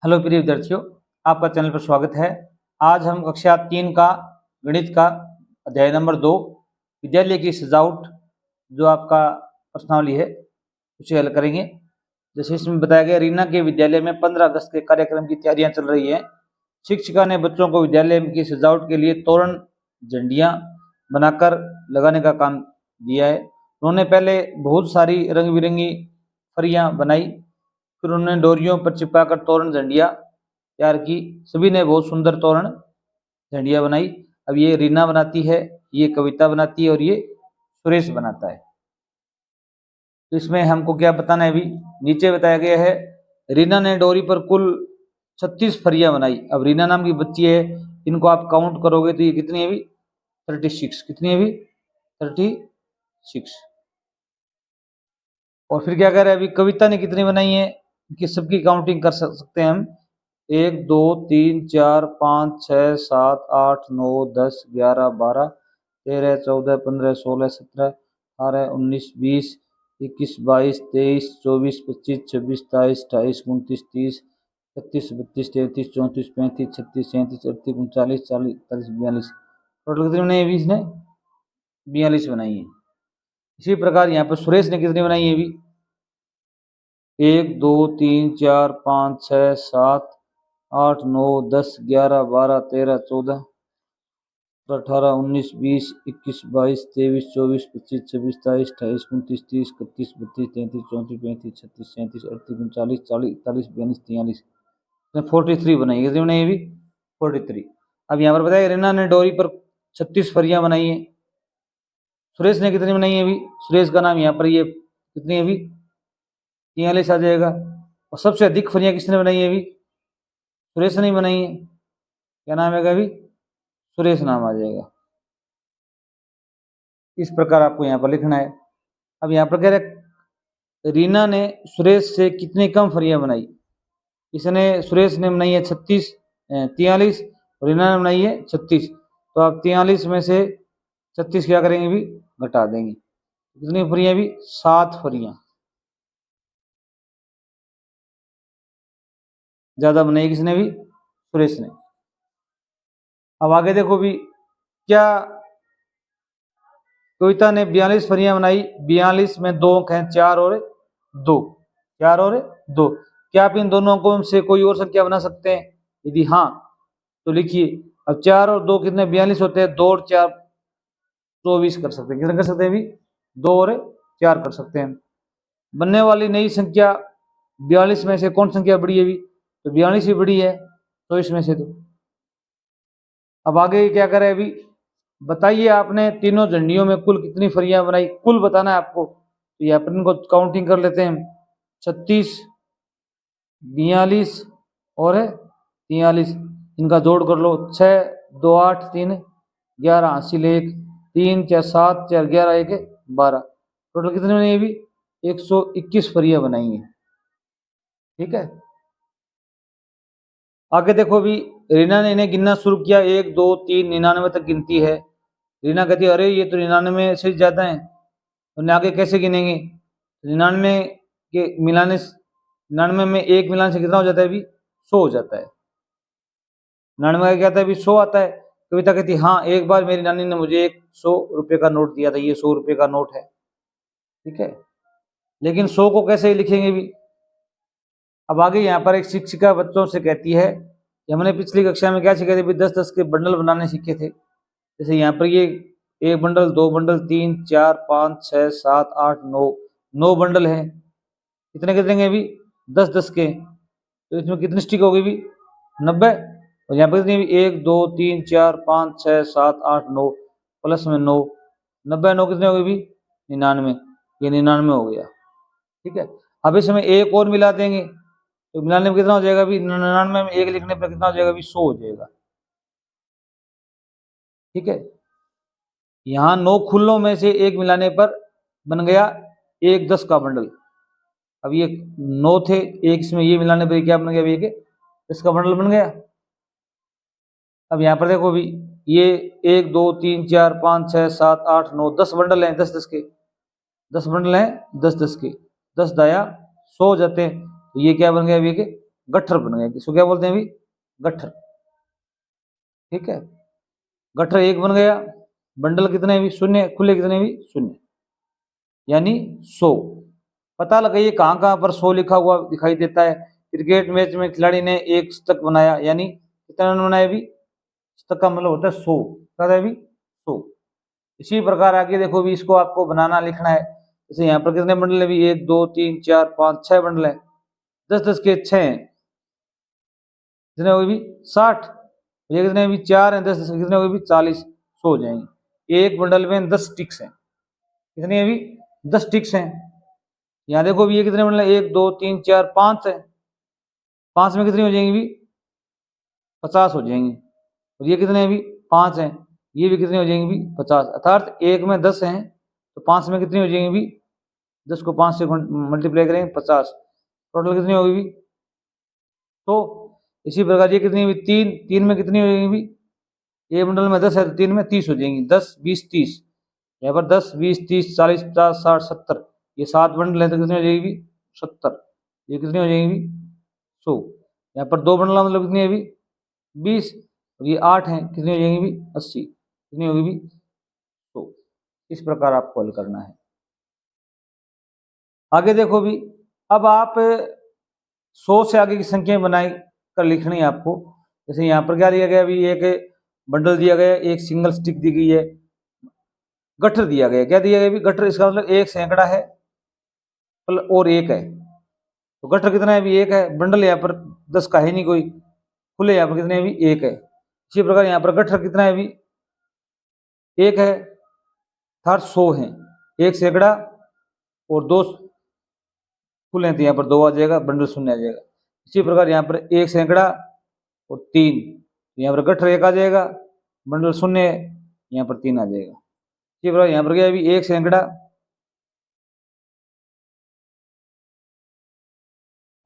Hello प्रिय विद्यार्थियों, आपका चैनल पर स्वागत है। आज हम कक्षा 3 का गणित का अध्याय नंबर 2 विद्यालय की सजावट जो आपका प्रश्नावली है उसे हल करेंगे। जैसे इसमें बताया गया, रीना के विद्यालय में 15 अगस्त के कार्यक्रम की तैयारियां चल रही हैं। शिक्षिका ने बच्चों को विद्यालय की सजावट के लिए तोरण झंडियाँ बनाकर लगाने का काम दिया है। उन्होंने पहले बहुत सारी रंग बिरंगी फरियाँ बनाई, फिर उन्होंने डोरियों पर चिपकाकर तोरण झंडियाँ तैयार की। सभी ने बहुत सुंदर तोरण झंडियाँ बनाई। अब ये रीना बनाती है, ये कविता बनाती है और ये सुरेश बनाता है। तो इसमें हमको क्या बताना है? अभी नीचे बताया गया है, रीना ने डोरी पर कुल 36 फरियाँ बनाई। अब रीना नाम की बच्ची है, इनको आप काउंट करोगे तो ये कितनी है अभी? 36। कितनी है अभी? 36। और फिर क्या कह रहे हैं, अभी कविता ने कितनी बनाई है कि सबकी काउंटिंग कर सकते हैं हम। 1 2 3 4 5 6 7 8 9 10 11 12 13 14 15 16 17 18 19 20 21 22 23 24 25 26 27 28 29 30 31 32 33 34 35 36 37 38 39 40 41 42। टोटल कितनी बनाई है? इसने 42 बनाई है। इसी प्रकार यहाँ पर सुरेश ने कितनी बनाई है? अभी 1 2 3 4 5 6 7 8 9 10 11 12 13 14 18 19 20 21 22 23 24 25 26 27 28 29 30 31 32 33 34 35 36 37 38 39 40 41 42 43 43 बनाई। कितनी बनाई अभी? 43। अब यहाँ पर बताया, रीना ने डोरी पर 36 फरियां बनाई है। सुरेश ने कितनी बनाई है? अभी सुरेश का नाम यहाँ पर ये कितनी है? अभी 43 आ जाएगा। और सबसे अधिक फरियां किसने बनाई है? अभी सुरेश ने बनाई है। क्या नाम है? अभी सुरेश नाम आ जाएगा। इस प्रकार आपको यहाँ पर लिखना है। अब यहाँ पर कह रहे, रीना ने सुरेश से कितनी कम फरियां बनाई? इसने सुरेश ने बनाई है 43 और रीना ने बनाई है 36। तो आप 43 में से 36 क्या करेंगे? भी घटा देंगे। कितनी फरियां? भी 7 फरियां ज्यादा बनाई किसने? भी सुरेश ने। अब आगे देखो भी, क्या कविता ने 42 फरियां बनाई। 42 में 2 अंक हैं, 4 और 2। 4 और 2। क्या आप इन दोनों अंकों से कोई और संख्या बना सकते हैं? यदि हाँ तो लिखिए। अब 4 और 2 कितने? 42 होते हैं। 2 और 4 24 कर सकते हैं। कितने कर सकते हैं? अभी 2 और 4 कर सकते हैं। बनने वाली नई संख्या 42 में से कौन संख्या बड़ी है? अभी तो 42 ही बड़ी है 24 में से। तो अब आगे क्या करें? अभी बताइए, आपने तीनों झंडियों में कुल कितनी फरियां बनाई? कुल बताना है आपको। तो ये अपन को काउंटिंग कर लेते हैं। 36, 42 और 43, इनका जोड़ कर लो। 6 2 8 3 11 हासिल 1 3 4 7 4 11 1 12। टोटल कितने बनाई? अभी 121 फरियां बनाई हैं। ठीक है। आगे देखो भी, रीना ने इन्हें गिनना शुरू किया। 1 2 3 99 तक गिनती है। रीना कहती है, अरे ये तो 99 से ज्यादा है, उन्हें आगे कैसे गिनेंगे? 99 के मिलाने 99 में 1 मिलाने से कितना हो जाता है? अभी 100 हो जाता है। 99 का क्या आता है? अभी 100 आता है। कविता कहती है, हाँ एक बार मेरी नानी ने मुझे एक 100 रुपये का नोट दिया था, ये 100 रुपये का नोट है। ठीक है, लेकिन 100 को कैसे लिखेंगे? भी अब आगे यहाँ पर एक शिक्षिका बच्चों से कहती है कि हमने पिछली कक्षा में क्या सीखे थे? 10-10 के बंडल बनाने सीखे थे। जैसे यहाँ पर ये 1 बंडल 2 बंडल 3 4 5 6 7 8 9 बंडल हैं। कितने कितने के? अभी 10-10 के। तो इसमें कितनी स्टिक होगी? भी 90। और यहाँ पर कितनी? 1 2 3 4 5 6 7 8 9 प्लस में 9, 90 9 कितने हो गए? भी 99। ये 99 हो गया। ठीक है। अब इसमें एक और मिला देंगे तो मिलाने में कितना हो जाएगा? भी 99 में 1 लिखने पर कितना हो जाएगा? भी 100 हो जाएगा। ठीक है। यहाँ 9 खुल्लों में से 1 मिलाने पर बन गया 1 10 का बंडल। अब ये 9 थे, एक इसमें ये मिलाने पर क्या बन गया? 1 10 का बंडल बन गया। अब यहाँ पर देखो भी, ये 1 2 3 4 5 6 7 8 9 10 बंडल हैं। 10 10 के 10 बंडल हैं। 10 10 के 10 दाया 100 हो जाते हैं। तो ये क्या बन गया? 1 गट्ठर बन गया। किसको क्या बोलते हैं अभी? गट्ठर। ठीक है, गट्ठर एक बन गया। बंडल कितने भी? शून्य। खुले कितने भी? शून्य, यानी 100। पता लगाइए कहाँ कहाँ पर 100 लिखा हुआ दिखाई देता है। क्रिकेट मैच में खिलाड़ी ने एक शतक बनाया, यानी कितना रन बनाया अभी? शतक का मतलब होता है 100। क्या है अभी? 100। इसी प्रकार आगे देखो भी, इसको आपको बनाना लिखना है। जैसे यहाँ पर कितने बंडल है भी? 1 2 3 4 5 6 बंडल है। 10 10 के 6 हैं, कितने हो गए भी? 60। ये कितने भी? 4 हैं। 10 10 कितने हो गए भी? 40। 100 हो जाएंगे। एक बंडल में 10 टिक्स हैं। कितनी है भी? 10 टिक्स हैं। यहाँ देखो भी, ये कितने बंडल है? 1 2 3 4 5 है। 5 में कितनी हो जाएंगी भी? 50 हो जाएंगी। और ये कितने हैं भी? 5 हैं। ये भी कितनी हो जाएंगी भी? 50। अर्थात एक में 10 हैं, तो 5 में कितनी हो जाएंगी भी? 10 को 5 से मल्टीप्लाई करेंगे, 50। टोटल कितनी होगी भी? तो इसी प्रकार ये कितनी हुई? 3। 3 में कितनी हो जाएंगी भी? ये बंडल में 10 है, तो 3 में 30 हो जाएंगी। 10 20 30। यहाँ पर 10 20 30 40 50 60 70। ये 7 बंडल है, तो कितनी हो जाएगी भी? 70। ये कितनी हो जाएंगी भी? 100। यहाँ पर 2 बंडल मतलब कितनी है भी? 20। और ये 8 है, कितनी हो जाएंगी भी? 80। कितनी होगी भी? 100। इस प्रकार आपको हल करना है। आगे देखो भी, अब आप 100 से आगे की संख्या बनाई कर लिखनी है आपको। जैसे यहाँ पर क्या दिया गया अभी? एक बंडल दिया गया, एक सिंगल स्टिक दी गई है। गट्ठर दिया गया, क्या दिया गया अभी? गट्ठर। इसका मतलब एक सैकड़ा है और एक है, तो गट्ठर कितना है अभी? एक है। बंडल यहाँ पर 10 का है नहीं कोई। खुले यहाँ पर कितने अभी? एक है। इसी प्रकार यहाँ पर गट्ठर कितना है अभी? एक है। अर्थात 100 है। एक सैकड़ा और 2 खुले, तो यहाँ पर 2 आ जाएगा, बंडल शून्य आ जाएगा। इसी प्रकार यहाँ पर एक सैकड़ा और 3, यहाँ पर गट्ठर एक आ जाएगा, बंडल शून्य, यहाँ पर 3 आ जाएगा। इसी प्रकार यहाँ पर क्या है अभी? एक सैकड़ा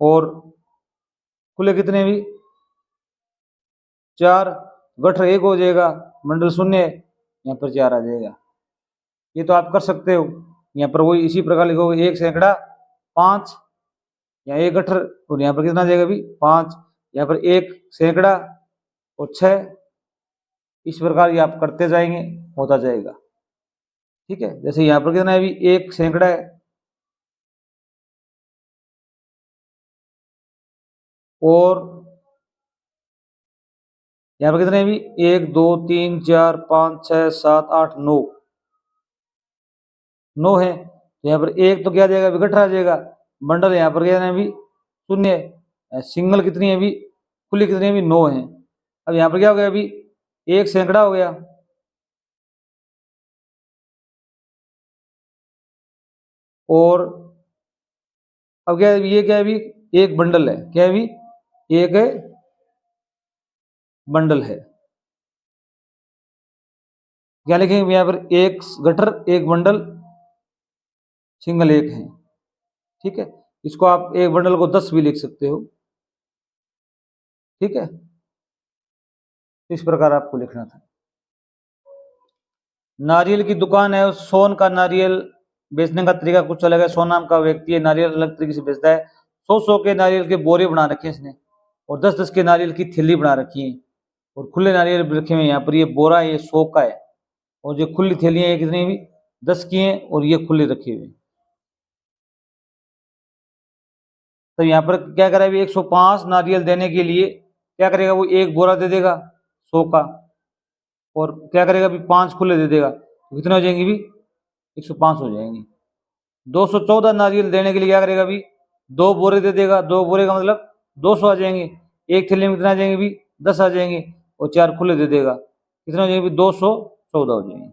और खुले कितने भी? 4। गट्ठर एक हो जाएगा, बंडल शून्य, यहाँ पर 4 आ जाएगा। ये तो आप कर सकते हो। यहाँ पर वही इसी प्रकार लिखोगे, एक सैकड़ा 5, यहाँ एक गट्ठर, और यहाँ पर कितना आ जाएगा अभी? 5। यहाँ पर एक सैकड़ा और 6। इस प्रकार ये आप करते जाएंगे, होता जाएगा। ठीक है, जैसे यहाँ पर कितना है अभी? एक सैकड़ा है और यहाँ पर कितने हैं अभी? 1 2 3 4 5 6 7 8 9। 9 है, तो यहाँ पर एक तो क्या आ जाएगा अभी? गट्ठर आ जाएगा। बंडल यहाँ पर कितने अभी? शून्य। सिंगल कितनी है अभी? खुली कितनी है अभी? 9 है। अब यहाँ पर क्या हो गया अभी? एक सैकड़ा हो गया और अब क्या है? ये क्या है अभी? एक बंडल है। क्या है अभी? एक बंडल है। क्या लिखेंगे यहाँ पर? एक गट्ठर एक बंडल, सिंगल एक है। ठीक है, इसको आप एक बंडल को 10 भी लिख सकते हो। ठीक है, इस प्रकार आपको लिखना था। नारियल की दुकान है, सोन का नारियल बेचने का तरीका कुछ अलग है। सोन नाम का व्यक्ति है, नारियल अलग तरीके से बेचता है। 100 के नारियल के बोरे बना रखे हैं इसने, और 10 10 के नारियल की थैली बना रखी है, और खुले नारियल भी रखे हुए हैं। यहाँ पर ये बोरा ये 100 का है, और जो खुली थैलियां ये कितनी भी? 10 की हैं, और ये खुले रखे हुए। तो यहाँ पर क्या करा अभी? 105 नारियल देने के लिए क्या करेगा वो? एक बोरा दे देगा 100 का, और क्या करेगा अभी? 5 खुले दे देगा, तो कितने हो जाएंगे भी? 105 हो जाएंगे। 214 नारियल देने के लिए क्या करेगा अभी? 2 बोरे दे देगा। 2 बोरे का मतलब 200 आ जाएंगे। एक थैली में कितना आ जाएंगे भी? 10 आ जाएंगे, और 4 खुले दे देगा, कितना हो जाएंगे भी? 214 हो जाएंगे।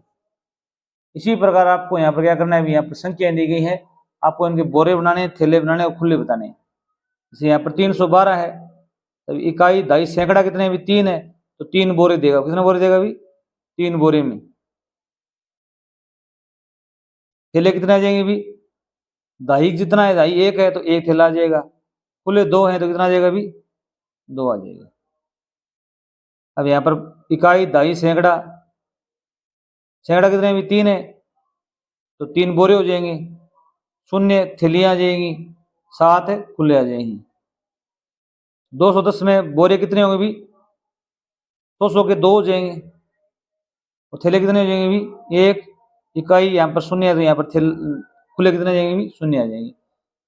इसी प्रकार आपको यहाँ पर क्या करना है? यहाँ पर संख्या दी गई है, आपको इनके बोरे बनाने, थैले बनाने और खुले बताने। जैसे यहाँ पर 312 है, तब इकाई दाई सैकड़ा कितने भी? 3 है, तो 3 बोरे देगा। कितने बोरे देगा अभी? 3 बोरे में। थैले कितने आ जाएंगे भी? दाई जितना है, दाई एक है तो एक थैला आ जाएगा। खुले 2 हैं तो कितना आ जाएगा अभी? 2 आ जाएगा। अब यहाँ पर इकाई दाई सैकड़ा, सैकड़ा कितने भी? 3 है, तो 3 बोरे हो जाएंगे। शून्य थैलियां आ जाएंगी, 7 खुले आ जाएंगी। 210 में बोरे कितने होंगे भी? 100 के 2 हो जाएंगे। और थैले कितने हो जाएंगे भी? एक इकाई, यहाँ पर शून्य है तो यहाँ पर खुले कितने जाएंगे भी? शून्य आ जाएंगे।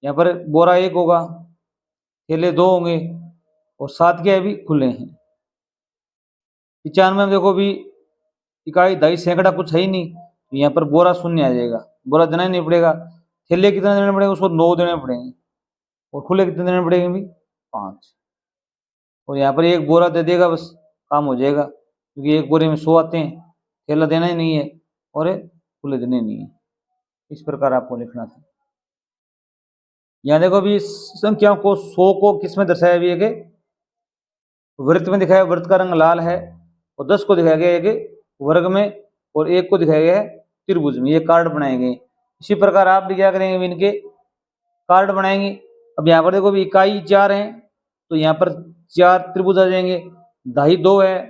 यहाँ पर बोरा 1 होगा, थैले 2 होंगे और 7 क्या है भी? खुले हैं। 95 में देखो भी इकाई, दही, सैकड़ा कुछ है ही नहीं, तो यहाँ पर बोरा शून्य आ जाएगा, बोरा देना ही नहीं पड़ेगा। थैले कितने देने पड़ेंगे? उसको 9 देने पड़ेंगे। और खुले कितने देने पड़ेंगे भी? 5। और यहाँ पर एक बोरा दे देगा, बस काम हो जाएगा, क्योंकि एक बोरे में 100 आते हैं, थैला देना ही नहीं है और खुले देने नहीं है। इस प्रकार आपको लिखना था। यहाँ देखो अभी संख्याओं को 100 को किस में दर्शाया भी है कि वृत्त में दिखाया, वृत्त का रंग लाल है, और 10 को दिखाया गया है कि वर्ग में, और 1 को दिखाया गया है त्रिभुज में। ये कार्ड बनाए गए। इसी प्रकार आप भी क्या करेंगे? इनके कार्ड बनाएंगे। अब यहाँ पर देखो भी इकाई 4 है तो यहाँ पर 4 त्रिभुज आ जाएंगे, दही 2 है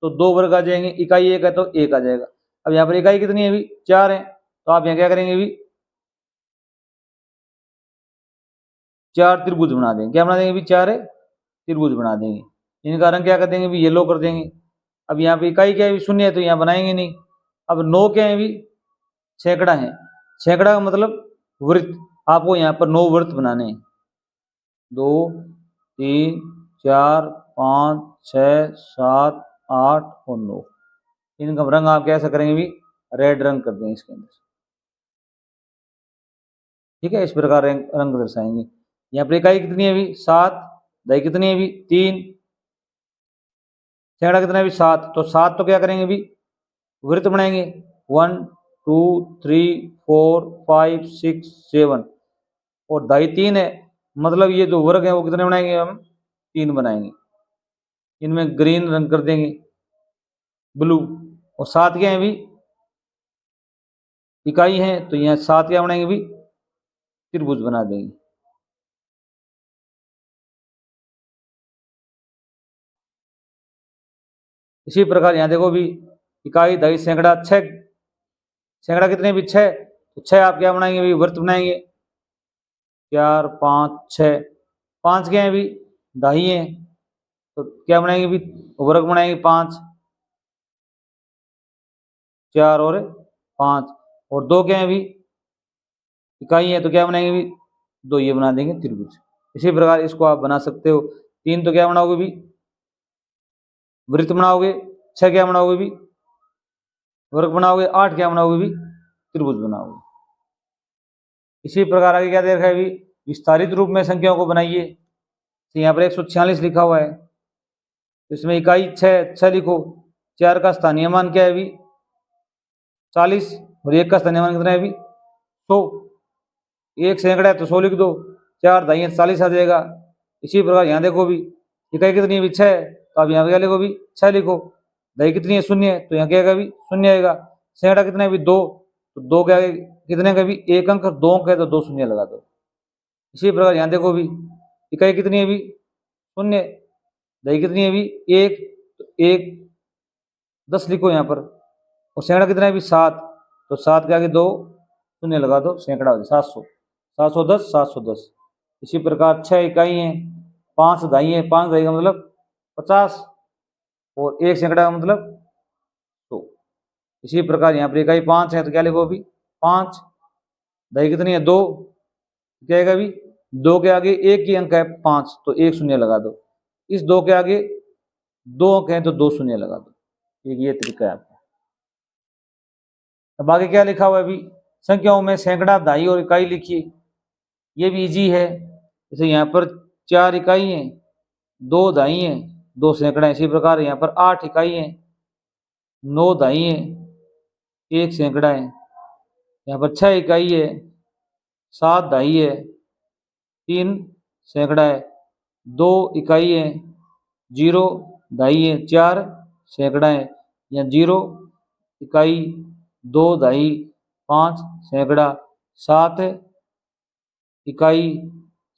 तो 2 वर्ग आ जाएंगे, इकाई 1 है तो 1 आ जाएगा। अब यहाँ पर इकाई कितनी है भी? 4 है, तो आप यहाँ क्या करेंगे भी? 4 त्रिभुज बना देंगे। क्या बना देंगे भी? 4 त्रिभुज बना देंगे। इनका रंग क्या कर देंगे भी? येलो कर देंगे। अब यहाँ पे इकाई क्या है? शून्य है तो यहाँ बनाएंगे नहीं। अब 9 क्या है भी? सैकड़ा है। सैकड़ा का मतलब वृत्त। आपको यहाँ पर 9 वृत्त बनाने हैं। 2 3 4 5 6 7 8 और 9। इनका रंग आप कैसा करेंगे भी? रेड रंग कर देंगे इसके अंदर। ठीक है, इस प्रकार रंग दर्शाएंगे। यहाँ पर इकाई कितनी है भी? 7। दही कितनी है भी? 3। सैकड़ा कितना है भी? 7। तो 7 तो क्या करेंगे भी? वृत्त बनाएंगे। 1 2 3 4 5 6 7। और दाई 3 है, मतलब ये जो वर्ग है वो कितने बनाएंगे हम? 3 बनाएंगे। इनमें ग्रीन रंग कर देंगे, ब्लू। और 7 क्या है भी? इकाई है, तो यहाँ 7 क्या बनाएंगे भी? त्रिभुज बना देंगे। इसी प्रकार यहाँ देखो भी इकाई, दही, सैकड़ा 6। सैकड़ा कितने भी? 6। तो 6 आप क्या बनाएंगे भी? वृत्त बनाएंगे। 4 5 6। 5 क्या है भी? दही है, तो क्या बनाएंगे भी? वर्ग बनाएंगे। 5 4 और 5। और 2 क्या है भी? इकाई है, तो क्या बनाएंगे भी? 2 ये बना देंगे त्रिभुज। इसी प्रकार इसको आप बना सकते हो। 3 तो क्या बनाओगे भी? वृत्त बनाओगे। 6 क्या बनाओगे भी? वर्ग बनाओगे। 8 क्या बनाओगे भी? त्रिभुज बनाओगे। इसी प्रकार आगे क्या दे रखा है भी? विस्तारित रूप में संख्याओं को बनाइए। तो यहाँ पर 146 लिखा हुआ है, तो इसमें इकाई 6 लिखो। 4 का स्थानीय मान क्या है भी? 40। और 1 का स्थानीय मान कितना है भी? 100। 1 सैकड़ा है तो 100 लिख दो। 4 दाई 40 आ जाएगा। इसी प्रकार यहाँ देखो भी इकाई कितनी है भी? 6, तो आप यहाँ पे क्या लिखो भी? 6 लिखो। दही कितनी है? 0 है, तो यहाँ क्या आएगा भी? 0 आएगा। सैकड़ा कितना है भी? 2, तो 2 क्या है? कितने का भी? 1 अंक, 2 अंक है तो 2 शून्य लगा दो। इसी प्रकार यहाँ देखो भी इकाई कितनी है भी? 0। दही कितनी है भी? 1, तो 1 10 लिखो यहाँ पर। और सैकड़ा कितना है भी? 7, तो 7 के आगे 2 शून्य लगा दो, सैकड़ा हो जाए 700। 710 710। इसी प्रकार 6 इकाई हैं, 5 दही है। 5 दही का मतलब 50, और 1 सैकड़ा का मतलब 100। इसी प्रकार यहाँ पर इकाई 5 है, तो क्या लिखो अभी? 5। दही कितनी है? 2, क्या आएगा अभी? 2 के आगे 1 ही अंक है 5, तो 1 शून्य लगा दो। इस 2 के आगे 2 अंक है तो 2 शून्य लगा दो। एक ये तरीका है आपका। अब आगे क्या लिखा हुआ है अभी? संख्याओं में सैकड़ा, दहाई और इकाई लिखिए। ये भी इजी है। जैसे यहाँ पर 4 इकाई है, 2 दहाई है, 2 सैकड़ा। इसी प्रकार यहाँ पर 8 इकाई है, 9 दहाई है, 1 सैकड़ा है। यहाँ पर 6 इकाई है, 7 दहाई है, 3 सैकड़ा है, 2 इकाई है, 0 दहाई है, 4 सैकड़ा है। या 0 इकाई, 2 दहाई, 5 सैकड़ा, 7 इकाई,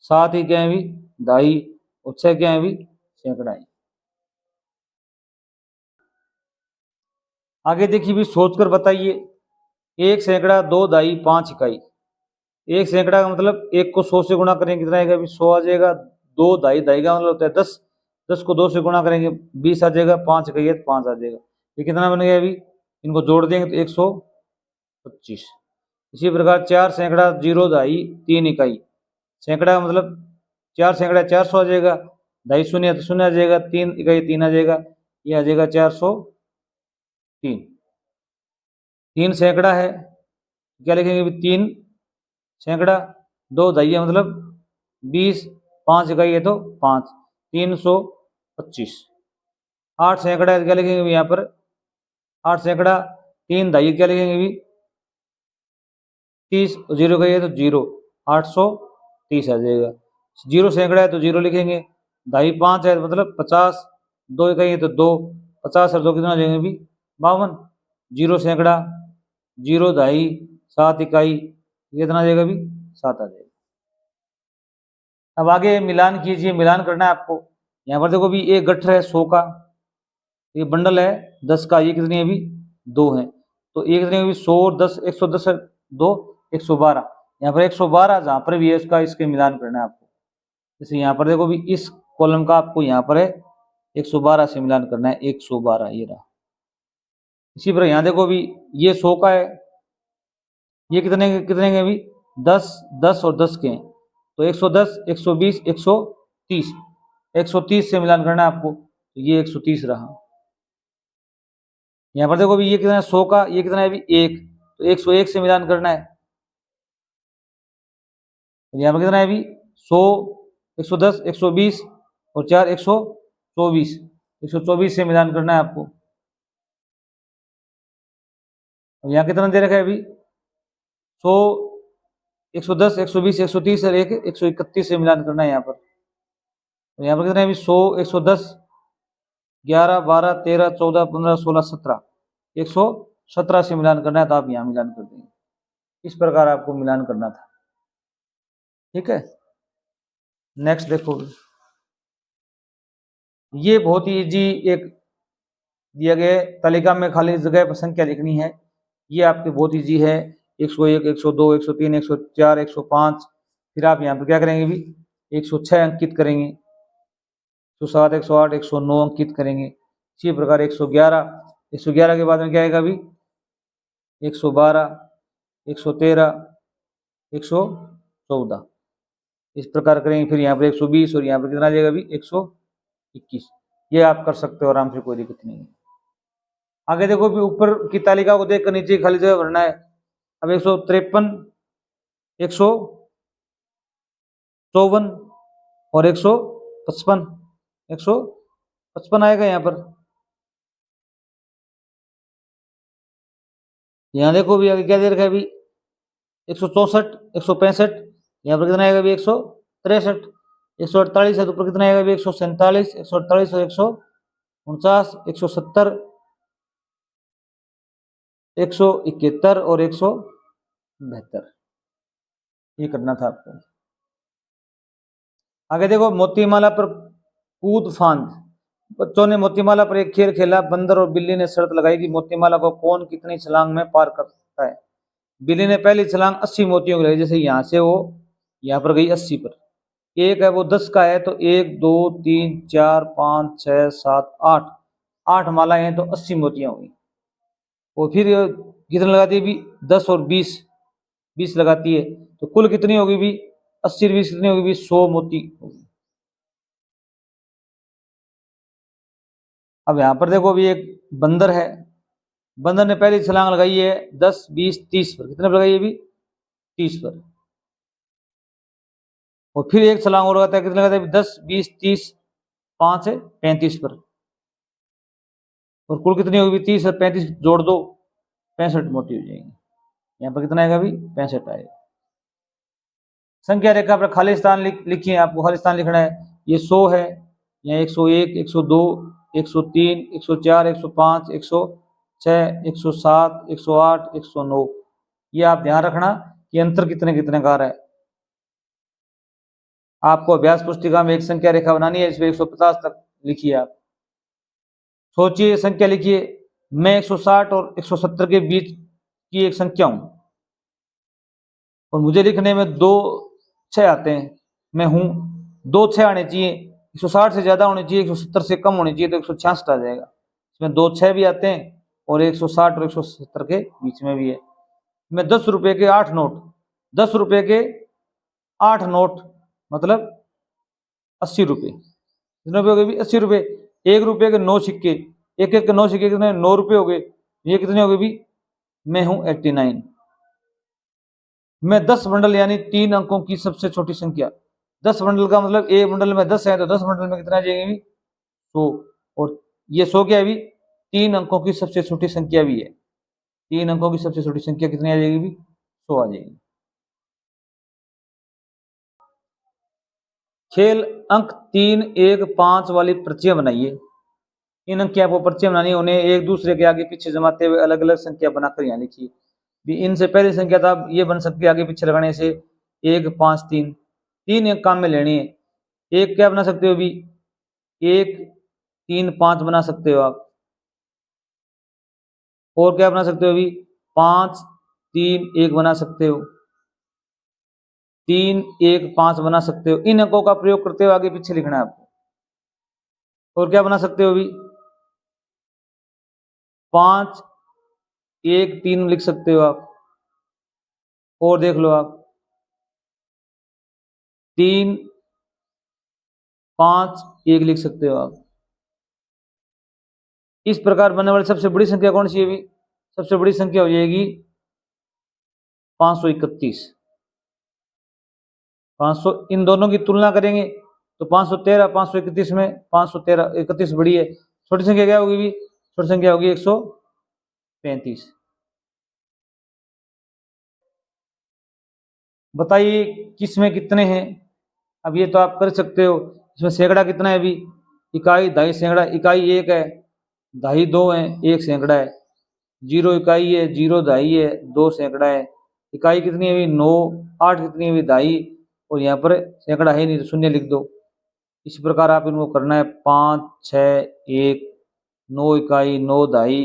7 ही क्या है भी? दहाई, और 6 क्या है भी? सैकड़ा है। आगे देखिए भी सोचकर बताइए। 1 सैकड़ा, 2 दहाई, 5 इकाई। 1 सैकड़ा का मतलब 1 को 100 से गुणा करेंगे कितना आएगा भी? 100 आ जाएगा। दो दाई, दाई का मतलब होता है 10, 10 को 2 से गुणा करेंगे 20 आ जाएगा, 5 कहिए तो 5 आ जाएगा। ये कितना बन गया अभी, इनको जोड़ देंगे तो 125। इसी प्रकार 4 सैकड़ा 0 दाई 3 इकाई, सैकड़ा मतलब 4 सैकड़ा 400 आ जाएगा, दाई शून्य तो शून्य आ जाएगा, 3 इकाई 3 आ जाएगा, ये आ जाएगा 403। 3 सैकड़ा है, क्या लिखेंगे अभी, 3 सैकड़ा, 2 दाई मतलब 20, 5 इकाई है तो 5, 325। 8 सैकड़ा है, क्या लिखेंगे यहाँ पर, 8 सैकड़ा 3 दाई क्या लिखेंगे अभी 30, 0 का ये तो 0, 830 आ जाएगा। 0 सैकड़ा है तो 0 लिखेंगे, दाई 5 है मतलब 50, 2 इकाई है तो 2, 50 और 2 कितना आ जाएंगे अभी 52। 0 सैकड़ा 0 दाई 7 इकाई, कितना आ जाएगा अभी 7 आ जाएगा। अब आगे मिलान कीजिए, मिलान करना है आपको। यहाँ पर देखो भी एक गट्ठर है 100 का, ये बंडल है 10 का, ये कितनी है अभी 2 है, तो ये कितनी अभी 100 और 10, 110 2 112। यहाँ पर 112 जहाँ पर भी है उसका इसके मिलान करना है आपको। जैसे यहाँ पर देखो भी इस कॉलम का आपको यहाँ पर है 112 से मिलान करना है, 112 ये रहा। इसी पर यहाँ देखो भी ये 100 का है, ये कितने के अभी 10, 10 और 10 के हैं, तो 110, 120, 130, 130 से मिलान करना है आपको, तो ये 130 रहा। यहाँ पर देखो भी ये कितना है 100 का, ये कितना है अभी 1, तो 101 से मिलान करना है, तो यहाँ पर कितना है अभी 100, 110, 120 और 4 124, 124 से मिलान करना है आपको। और यहाँ कितना दे रखा है अभी 100, 110, 120, 130 और 131 से मिलान करना है यहाँ पर। तो यहाँ पर कितना है अभी 100, 110, 11, 12, 13, 14, 15, 16, 17, 117 से मिलान करना है, तो आप यहाँ मिलान कर देंगे। इस प्रकार आपको मिलान करना था, ठीक है। नेक्स्ट देखो, ये बहुत ही इजी एक दिया गया तालिका में खाली जगह पर संख्या लिखनी है, ये आपके बहुत इजी है। 101, 102, 103, 104, 105, फिर आप यहाँ पर क्या करेंगे भी 106 अंकित करेंगे, 107, 108, 109 अंकित करेंगे। इसी प्रकार 111, 111 के बाद में क्या आएगा अभी 112, 113, 114, इस प्रकार करेंगे। फिर यहाँ पर 120 और यहाँ पर कितना आ जाएगा अभी 121। ये आप कर सकते हो आराम से, कोई दिक्कत नहीं है। आगे देखो भी ऊपर की तालिका को देखकर नीचे खाली जगह भरना है। अब 153, 154 और 155, 155 आएगा यहाँ पर। यहाँ देखो भी आगे क्या दे रखा है अभी 164, 165, यहाँ पर कितना आएगा अभी 163, 148 है तो ऊपर कितना आएगा अभी 147, 148 और 149, 170, 171 और 172। ये करना था आपको। आगे देखो मोतीमाला पर कूद फांद। बच्चों ने मोतीमाला पर एक खेल खेला, बंदर और बिल्ली ने शर्त लगाई कि मोतीमाला को कौन कितनी छलांग में पार कर सकता है। बिल्ली ने पहली छलांग 80 मोतियों की लगाई, जैसे यहाँ से वो यहाँ पर गई 80 पर, एक है वो 10 का है तो 1 2 3 4 5 6 7 8, 8 माला है तो 80 मोतियां हुई। और फिर कितने लगाती है भी 10 और 20, 20 लगाती है तो कुल कितनी होगी भी 80 20 कितनी होगी भी 100 मोती होगी। अब यहाँ पर देखो अभी एक बंदर है, बंदर ने पहली छलांग लगाई है 10 20 30 पर, कितने पर लगाई है अभी 30 पर। और फिर एक छलांग और लगाता है, कितने लगाता है 10 20 30, 5 है 35 पर। और कुल कितनी होगी 30 और 35 जोड़ दो 65 मोती हो जाएंगे। यहाँ पर कितना आएगा अभी 65 आएगा। संख्या रेखा पर खाली स्थान लिखिए, आपको खाली स्थान लिखना है। ये 100 है, यहाँ 101, 102, 103, 104, 105, 106, 107, 108, 109। ये आप ध्यान रखना कि अंतर कितने कितने का आ रहा है। आपको अभ्यास पुस्तिका में एक संख्या रेखा बनानी है, इसमें 150 तक लिखिए। आप सोचिए, संख्या लिखिए, मैं 160 और 170 के बीच की एक संख्या हूं और मुझे लिखने में 2 6 आते हैं, मैं हूं दो 6 आने चाहिए, 160 से ज्यादा होने चाहिए, 170 से कम होनी चाहिए, तो 166 आ जाएगा। इसमें दो 6 भी आते हैं और 160 और 170 के बीच में भी है। में 10 रुपए के 8 नोट, 10 रुपए के 8 नोट मतलब 80 रुपए, कितने रुपए हो गए भी 80 रुपए। 1 रुपए के 9 सिक्के, एक एक के 9 सिक्के कितने 9 रुपए हो गए, ये कितने हो गए भी, मैं हूं 89। मैं 10 बंडल यानी 3 अंकों की सबसे छोटी संख्या, 10 बंडल का मतलब एक बंडल में 10 है, तो 10 बंडल में कितना आ जाएगा भी 100। और ये 100 क्या है भी 3 अंकों की सबसे छोटी संख्या भी है, 3 अंकों की सबसे छोटी संख्या कितनी आ जाएगी भी 100 आ जाएगी। खेल अंक 3, 1, 5 वाली पर्चियां बनाइए। इन अंक की आपको पर्चियां बनानी है, उन्हें एक दूसरे के आगे पीछे जमाते हुए अलग अलग संख्या बनाकर यहाँ लिखिए। इनसे पहली संख्या तो आप ये बन सकती है आगे पीछे लगाने से 1, 5, 3, 3 एक काम में लेनी है। एक क्या बना सकते हो भी 1, 3, 5 बना सकते हो आप। और क्या बना सकते हो भी 5, 3, 1 बना सकते हो, 3, 1, 5 बना सकते हो। इन अंकों का प्रयोग करते हुए आगे पीछे लिखना है आपको। और क्या बना सकते हो भी 5, 1, 3 लिख सकते हो आप। और देख लो आप 3, 5, 1 लिख सकते हो आप। इस प्रकार बनने वाली सबसे बड़ी संख्या कौन सी है भी, सबसे बड़ी संख्या हो जाएगी 531। 500 इन दोनों की तुलना करेंगे तो 513, 531 में 513 31 बड़ी है। छोटी संख्या क्या होगी भी, छोटी संख्या होगी 135। बताइए किसमें कितने हैं। अब ये तो आप कर सकते हो। इसमें सैकड़ा कितना है भी, इकाई, दहाई, सैकड़ा। इकाई 1 है, दहाई 2 है, 1 सैकड़ा है। 0 इकाई है, 0 दहाई है, 2 सैकड़ा है। इकाई कितनी है भी 9, 8 कितनी है भी दहाई, और यहाँ पर सैकड़ा है नहीं तो शून्य लिख दो। इस प्रकार आप इनको करना है 5, 6, 1, 9 इकाई, 9 दहाई,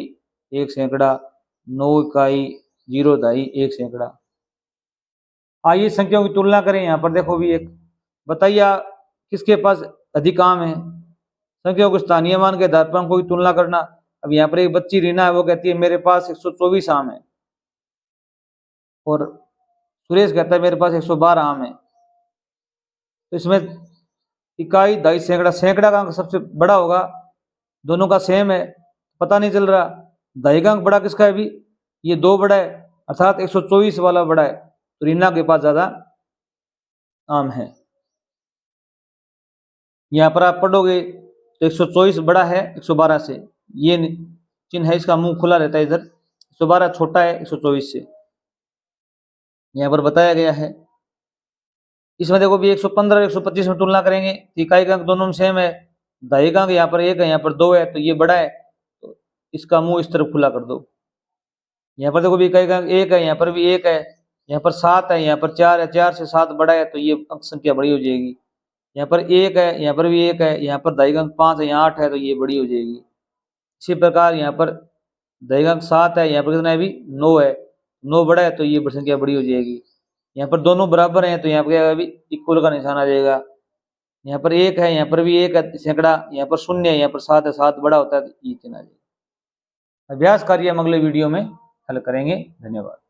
1 सैकड़ा, 9 इकाई, 0 दहाई, 1 सैकड़ा। आइए संख्याओं की तुलना करें। यहाँ पर देखो भी एक, बताइए किसके पास अधिक आम है। संख्याओं को स्थानीय मान के आधार पर अंकों की तुलना करना। अब यहाँ पर एक बच्ची रीना है, वो कहती है मेरे पास 124 आम है, और सुरेश कहता है मेरे पास 112 आम है। तो इसमें इकाई, दहाई, सैकड़ा, सैकड़ा का अंक सबसे बड़ा होगा, दोनों का सेम है, पता नहीं चल रहा। दहाई का अंक बड़ा किसका है भी, ये 2 बड़ा है, अर्थात 124 वाला बड़ा है, तो रीना के पास ज्यादा आम है। यहाँ पर आप पढ़ोगे तो 124 बड़ा है 112 से, ये चिन्ह है, इसका मुंह खुला रहता है इधर। 112 छोटा है 124 से, यहाँ पर बताया गया है। इसमें देखो भी 115 125 में तुलना करेंगे, इकाई का अंक दोनों में सेम है, दहाई का अंक यहाँ पर 1 है, यहाँ पर 2 है, तो ये बड़ा है, तो इसका मुंह इस तरफ खुला कर दो। यहाँ पर देखो भी इकाई का अंक 1 है, यहाँ पर भी 1 है, यहाँ पर 7 है, यहाँ पर 4 है, 4 से 7 बड़ा है, तो ये अंक संख्या बड़ी हो जाएगी। यहाँ पर 1 है, यहाँ पर भी 1 है, यहाँ पर दहाई का अंक 5 है, यहाँ 8 है, तो ये बड़ी हो जाएगी। इसी प्रकार यहाँ पर दहाई का अंक 7 है, यहाँ पर कितना है भी 9 है, 9 बड़ा है, तो ये संख्या बड़ी हो जाएगी। यहाँ पर दोनों बराबर हैं, तो यहाँ पर क्या है भी इक्वल का निशान आ जाएगा। यहाँ पर 1 है, यहाँ पर भी 1 है सैकड़ा, यहाँ पर 0 है, यहाँ पर 7 है, 7 बड़ा होता है, तो ये चिन्ह आ जाएगा। अभ्यास कार्य हम अगले वीडियो में हल करेंगे। धन्यवाद।